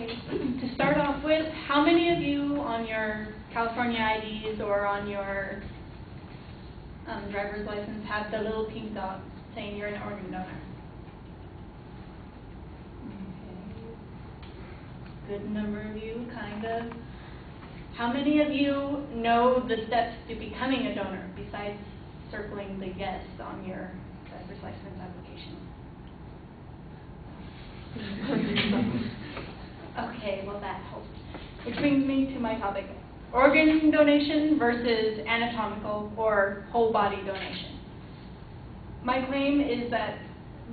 Okay, to start off with, how many of you on your California IDs or on your driver's license have the little pink dot saying you're an organ donor? Okay. Good number of you, kind of. How many of you know the steps to becoming a donor besides circling the yes on your driver's license application? Okay, well that helps. Which brings me to my topic. Organ donation versus anatomical or whole body donation. My claim is that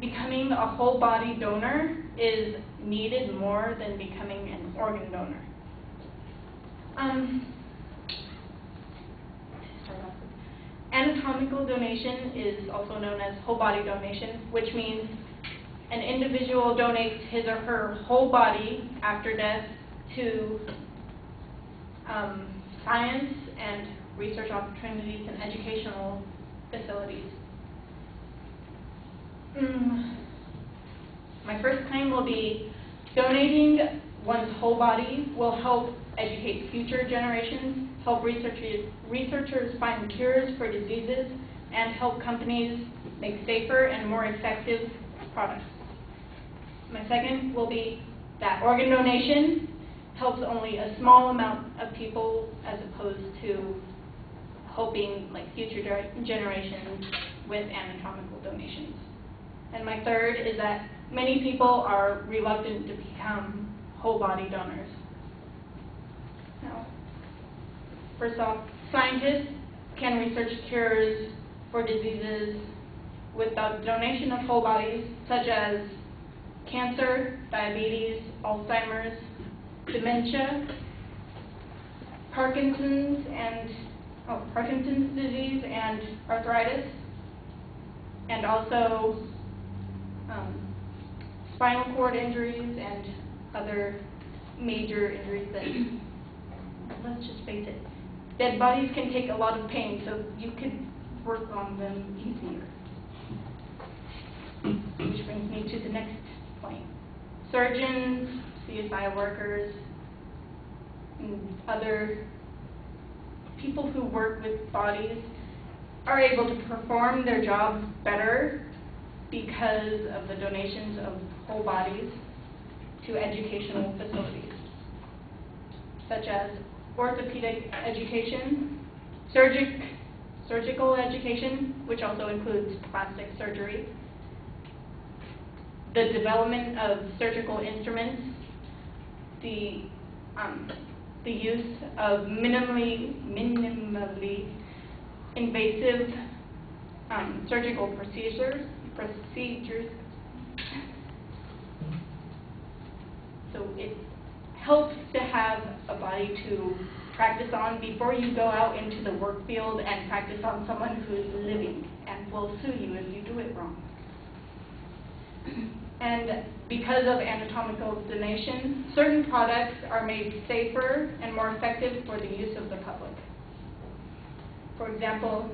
becoming a whole body donor is needed more than becoming an organ donor. Anatomical donation is also known as whole body donation, which means an individual donates his or her whole body after death to science and research opportunities and educational facilities. My first claim will be donating one's whole body will help educate future generations, help researchers find cures for diseases, and help companies make safer and more effective products. My second will be that organ donation helps only a small amount of people as opposed to helping like future generations with anatomical donations. And my third is that many people are reluctant to become whole body donors. Now, first off, scientists can research cures for diseases without donation of whole bodies, such as cancer, diabetes, Alzheimer's, dementia, Parkinson's disease and arthritis, and also spinal cord injuries and other major injuries that, let's just face it, dead bodies can take a lot of pain, so you could work on them easier. Which brings me to the next point. Surgeons, CSI workers, and other people who work with bodies are able to perform their jobs better because of the donations of whole bodies to educational facilities, such as orthopedic education, surgical education, which also includes plastic surgery, the development of surgical instruments, the use of minimally invasive surgical procedures. So it helps to have a body to practice on before you go out into the work field and practice on someone who is living and will sue you if you do it wrong. And because of anatomical donation, certain products are made safer and more effective for the use of the public. For example,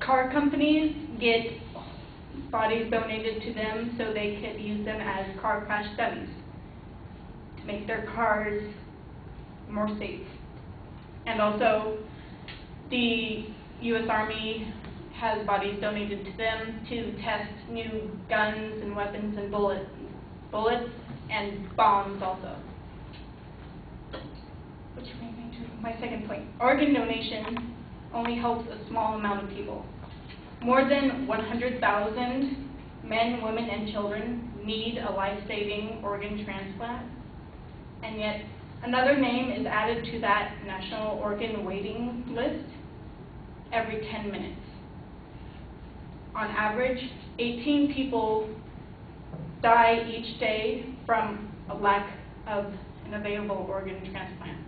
car companies get bodies donated to them so they can use them as car crash dummies to make their cars more safe. And also, the U.S. Army has bodies donated to them to test new guns and weapons and bullets and bombs also. Which brings me to my second point. Organ donation only helps a small amount of people. More than 100,000 men, women, and children need a life-saving organ transplant, and yet another name is added to that national organ waiting list every 10 minutes. On average, 18 people die each day from a lack of an available organ transplant.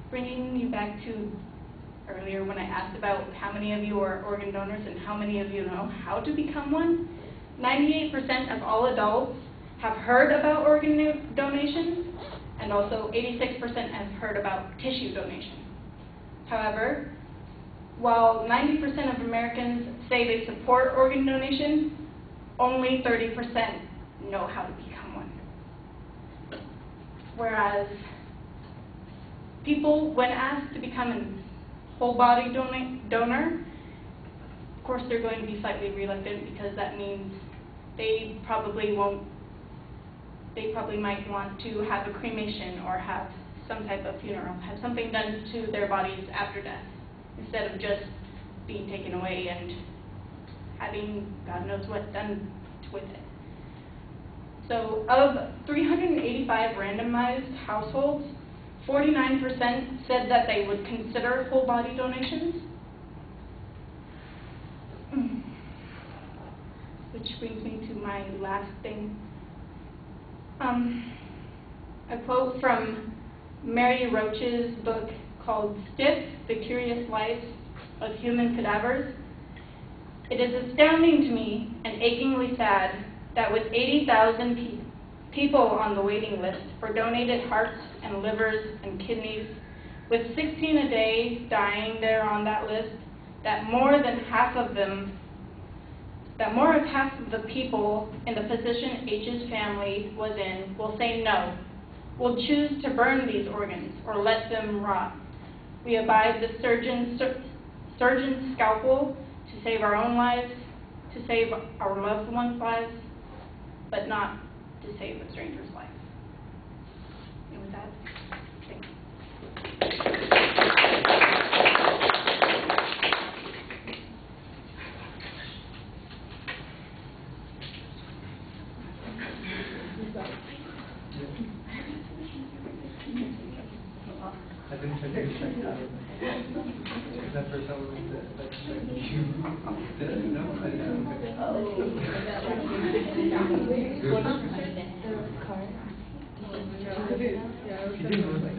Bringing you back to earlier when I asked about how many of you are organ donors and how many of you know how to become one, 98% of all adults have heard about organ donation, and also 86% have heard about tissue donation. However, while 90% of Americans say they support organ donation, only 30% know how to become one. Whereas people, when asked to become a whole body donor, of course they're going to be slightly reluctant, because that means they probably might want to have a cremation or have some type of funeral, have something done to their bodies after death, instead of just being taken away and having God knows what done with it. So of 385 randomized households, 49% said that they would consider whole body donations. Which brings me to my last thing. A quote from Mary Roach's book called Stiff: The Curious Lives of Human Cadavers. It is astounding to me and achingly sad that with 80,000 people on the waiting list for donated hearts and livers and kidneys, with 16 a day dying there on that list, that more than half of the people in the physician H's family was in will say no, will choose to burn these organs or let them rot. We abide the surgeon's scalpel to save our own lives, to save our loved ones' lives, but not to save a stranger's life. And with that, thank you. I didn't check it out. Is that for someone that you did? No, I didn't. She didn't